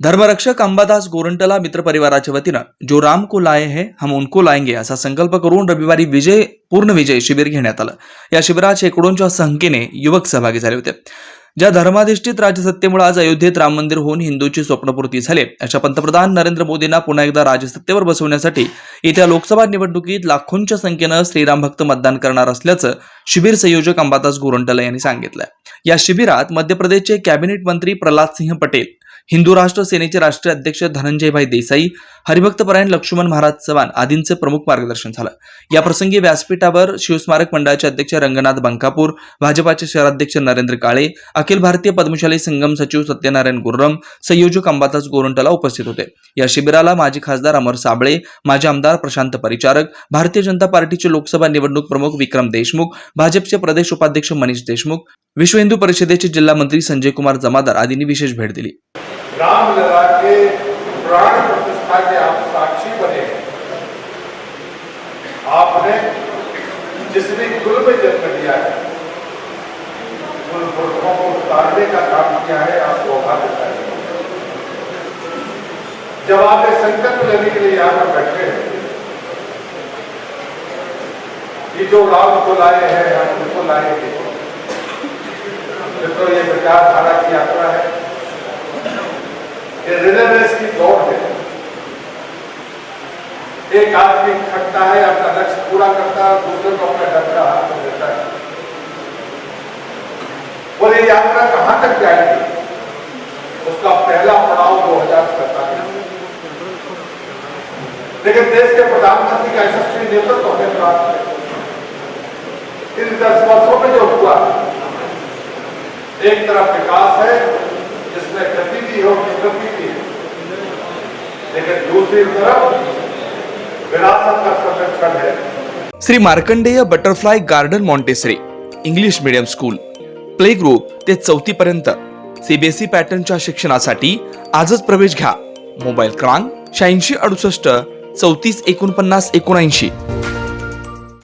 धर्मरक्षक अंबादास गोरंटला मित्र परिवाराच्या वतीनं जो राम को लाए हैं हम उनको लाएंगे असा संकल्प करून रविवारी पूर्ण विजय शिबिर घेण्यात आलं। या शिबिरात शेकडोंच्या संख्येने युवक सहभागी झाले होते। ज्या धर्माधिष्ठित राजसत्तेमुळे आज अयोध्येत राम मंदिर होऊन हिंदूंची स्वप्नपूर्ती झाले, अशा पंतप्रधान नरेंद्र मोदींना पुन्हा एकदा राजसत्तेवर बसवण्यासाठी येत्या लोकसभा निवडणुकीत लाखोंच्या संख्येनं श्रीराम भक्त मतदान करणार असल्याचं शिबिर संयोजक अंबादास गोरंटला यांनी सांगितलं। या शिबिरात मध्य प्रदेशचे कॅबिनेट मंत्री प्रल्हाद सिंह पटेल, हिंदू राष्ट्र सेनेचे राष्ट्रीय अध्यक्ष धनंजयभाई देसाई, हरिभक्तपरायण लक्ष्मण महाराज चव्हाण आदींचे प्रमुख मार्गदर्शन झालं। या प्रसंगी व्यासपीठावर शिवस्मारक मंडळाचे अध्यक्ष रंगनाथ बंकापूर, भाजपाचे शहराध्यक्ष नरेंद्र काळे, अखिल भारतीय पद्मशाली संगम सचिव सत्यनारायण गुर्रम, संयोजक अंबादास गोरंटला उपस्थित होते। या शिबिराला माजी खासदार अमर साबळे, माजी आमदार प्रशांत परिचारक, भारतीय जनता पार्टीचे लोकसभा निवडणूक प्रमुख विक्रम देशमुख, भाजपचे प्रदेश उपाध्यक्ष मनीष देशमुख, विश्व हिंदू परिषदेचे जिल्हा मंत्री संजय कुमार जमादार आदींनी विशेष भेट दिली। रामलला के प्राण प्रतिष्ठा के आप साक्षी बने। आपने जिस भी कुल में जन्म लिया है, उन पुरखों को उतारने का काम किया है, आपको भाग्यशाली। जब आप ये संकल्प लेने के लिए यहाँ पर बैठे हैं कि जो राम को लाए हैं हम उनको लाएंगे, तो ये विचारधारा की यात्रा है, ये रिले रेस की दौड़ है। एक आदमी खटता है, अपना लक्ष्य पूरा करता है, दूसरे को अपना डंडा हाथ में देता है। और ये यात्रा कहां तक जाएगी, उसका पहला पड़ाव 2047। लेकिन देश के प्रधानमंत्री का यशस्वी नेतृत्व हमें प्राप्त है। इन 10 वर्षों में जो हुआ, एक तरफ विकास है जिसमें गति भी हो, प्रगति भी है, लेकिन दूसरी तरफ विरासत का संरक्षण है। Shri Markandeya butterfly garden Montessori English medium school, play group ते 4थी पर्यंत सीबीएसई पॅटर्नच्या शिक्षणासाठी आजच प्रवेश घ्या। मोबाईल क्रमांक 8668 34 49 79।